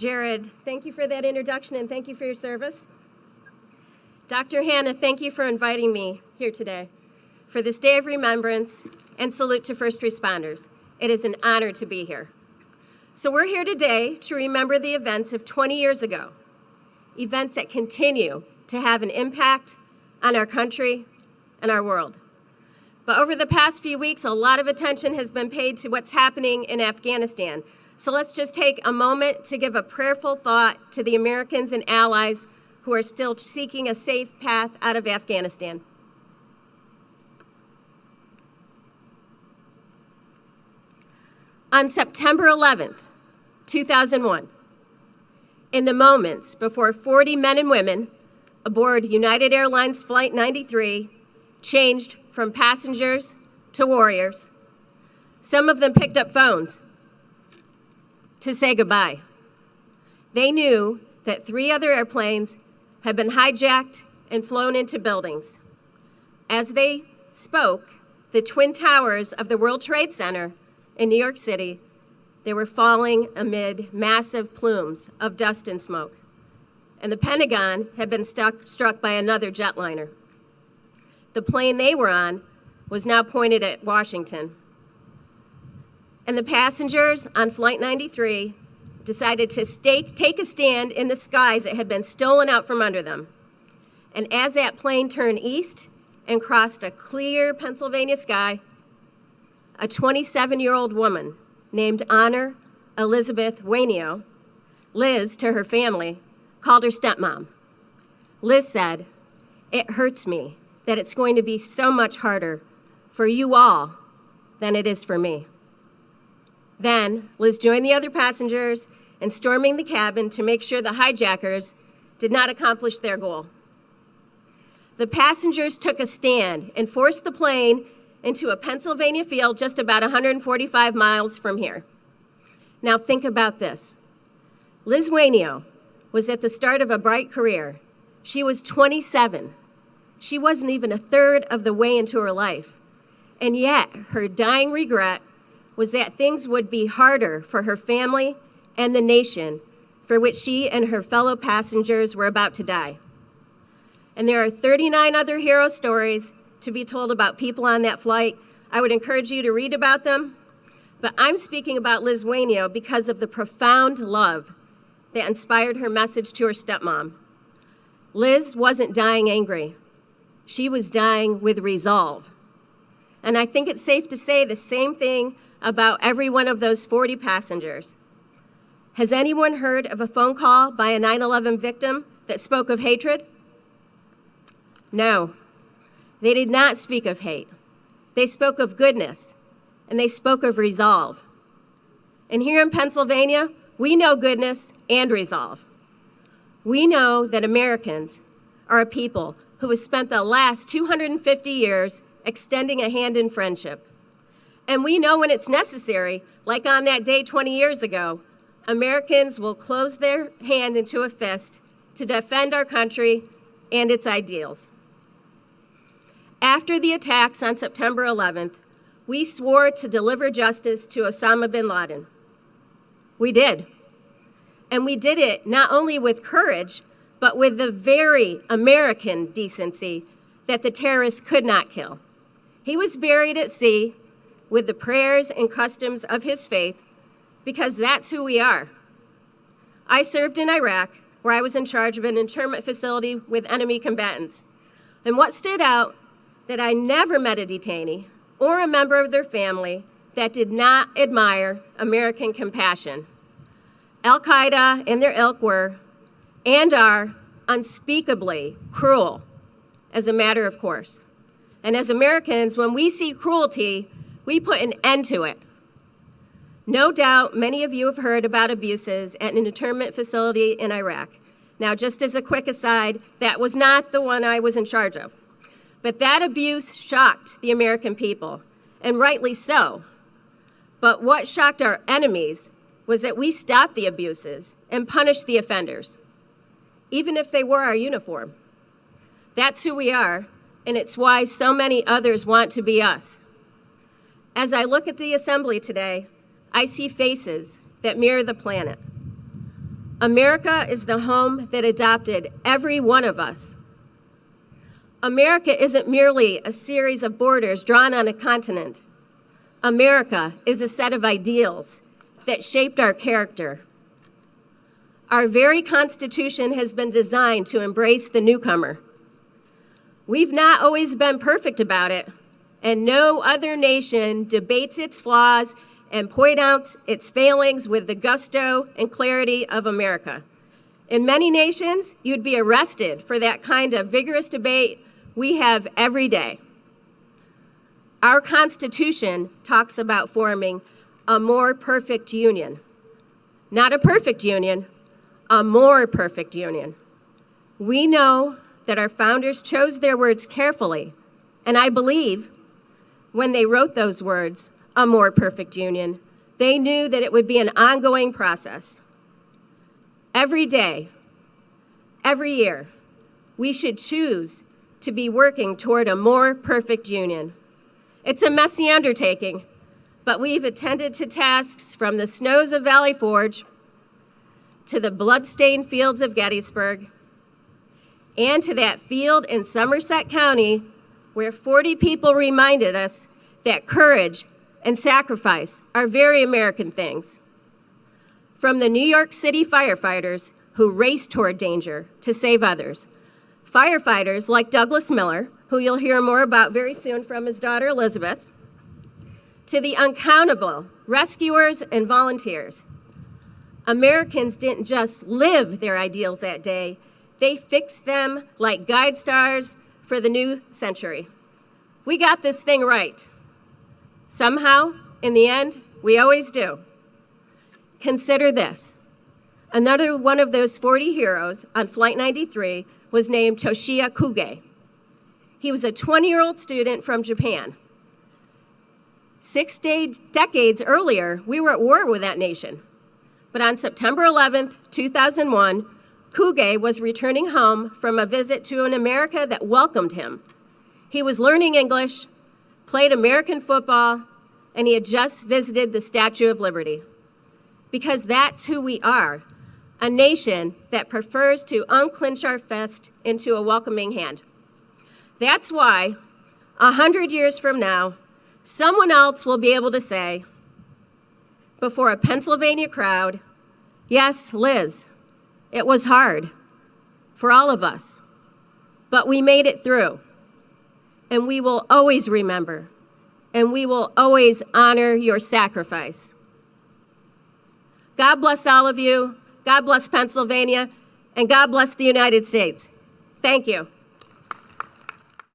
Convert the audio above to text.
Jared, thank you for that introduction and thank you for your service. Dr. Hannah, thank you for inviting me here today for this Day of Remembrance and salute to first responders. It is an honor to be here. So we're here today to remember the events of 20 years ago, events that continue to have an impact on our country and our world. But over the past few weeks, a lot of attention has been paid to what's happening in Afghanistan. So let's just take a moment to give a prayerful thought to the Americans and allies who are still seeking a safe path out of Afghanistan. On September 11th, 2001, in the moments before 40 men and women aboard United Airlines Flight 93 changed from passengers to warriors, some of them picked up phones to say goodbye. They knew that 3 other airplanes had been hijacked and flown into buildings. As they spoke, the Twin Towers of the World Trade Center in New York City, they were falling amid massive plumes of dust and smoke. And the Pentagon had been struck by another jetliner. The plane they were on was now pointed at Washington. And the passengers on Flight 93 decided to take a stand in the skies that had been stolen out from under them. And as that plane turned east and crossed a clear Pennsylvania sky, a 27-year-old woman named Honor Elizabeth Wainio, Liz to her family, called her stepmom. Liz said, "It hurts me that it's going to be so much harder for you all than it is for me." Then Liz joined the other passengers in storming the cabin to make sure the hijackers did not accomplish their goal. The passengers took a stand and forced the plane into a Pennsylvania field just about 145 miles from here. Now think about this. Liz Wainio was at the start of a bright career. She was 27. She wasn't even a third of the way into her life. And yet, her dying regret was that things would be harder for her family and the nation for which she and her fellow passengers were about to die. And there are 39 other hero stories to be told about people on that flight. I would encourage you to read about them. But I'm speaking about Liz Wainio because of the profound love that inspired her message to her stepmom. Liz wasn't dying angry. She was dying with resolve. And I think it's safe to say the same thing about every one of those 40 passengers. Has anyone heard of a phone call by a 9/11 victim that spoke of hatred? No, they did not speak of hate. They spoke of goodness, and they spoke of resolve. And here in Pennsylvania, we know goodness and resolve. We know that Americans are a people who have spent the last 250 years extending a hand in friendship. And we know when it's necessary, like on that day 20 years ago, Americans will close their hand into a fist to defend our country and its ideals. After the attacks on September 11th, we swore to deliver justice to Osama bin Laden. We did. And we did it not only with courage, but with the very American decency that the terrorists could not kill. He was buried at sea with the prayers and customs of his faith, because that's who we are. I served in Iraq, where I was in charge of an internment facility with enemy combatants. And what stood out, that I never met a detainee or a member of their family that did not admire American compassion. Al-Qaeda and their ilk were, and are, unspeakably cruel, as a matter of course. And as Americans, when we see cruelty, we put an end to it. No doubt many of you have heard about abuses at an internment facility in Iraq. Now, just as a quick aside, that was not the one I was in charge of. But that abuse shocked the American people, and rightly so. But what shocked our enemies was that we stopped the abuses and punished the offenders, even if they wore our uniform. That's who we are, and it's why so many others want to be us. As I look at the assembly today, I see faces that mirror the planet. America is the home that adopted every one of us. America isn't merely a series of borders drawn on a continent. America is a set of ideals that shaped our character. Our very Constitution has been designed to embrace the newcomer. We've not always been perfect about it, and no other nation debates its flaws and points out its failings with the gusto and clarity of America. In many nations, you'd be arrested for that kind of vigorous debate we have every day. Our Constitution talks about forming a more perfect union. Not a perfect union, a more perfect union. We know that our founders chose their words carefully, and I believe when they wrote those words, a more perfect union, they knew that it would be an ongoing process. Every day, every year, we should choose to be working toward a more perfect union. It's a messy undertaking, but we've attended to tasks from the snows of Valley Forge to the blood-stained fields of Gettysburg and to that field in Somerset County where 40 people reminded us that courage and sacrifice are very American things. From the New York City firefighters who raced toward danger to save others, firefighters like Douglas Miller, who you'll hear more about very soon from his daughter Elizabeth, to the uncountable rescuers and volunteers. Americans didn't just live their ideals that day, they fixed them like guide stars for the new century. We got this thing right. Somehow, in the end, we always do. Consider this. Another one of those 40 heroes on Flight 93 was named Toshiya Kuge. He was a 20-year-old student from Japan. 6 decades earlier, we were at war with that nation. But on September 11th, 2001, Kuge was returning home from a visit to an America that welcomed him. He was learning English, played American football, and he had just visited the Statue of Liberty. Because that's who we are, a nation that prefers to unclench our fist into a welcoming hand. That's why, 100 years from now, someone else will be able to say, before a Pennsylvania crowd, yes, Liz, it was hard for all of us, but we made it through, and we will always remember, and we will always honor your sacrifice. God bless all of you, God bless Pennsylvania, and God bless the United States. Thank you.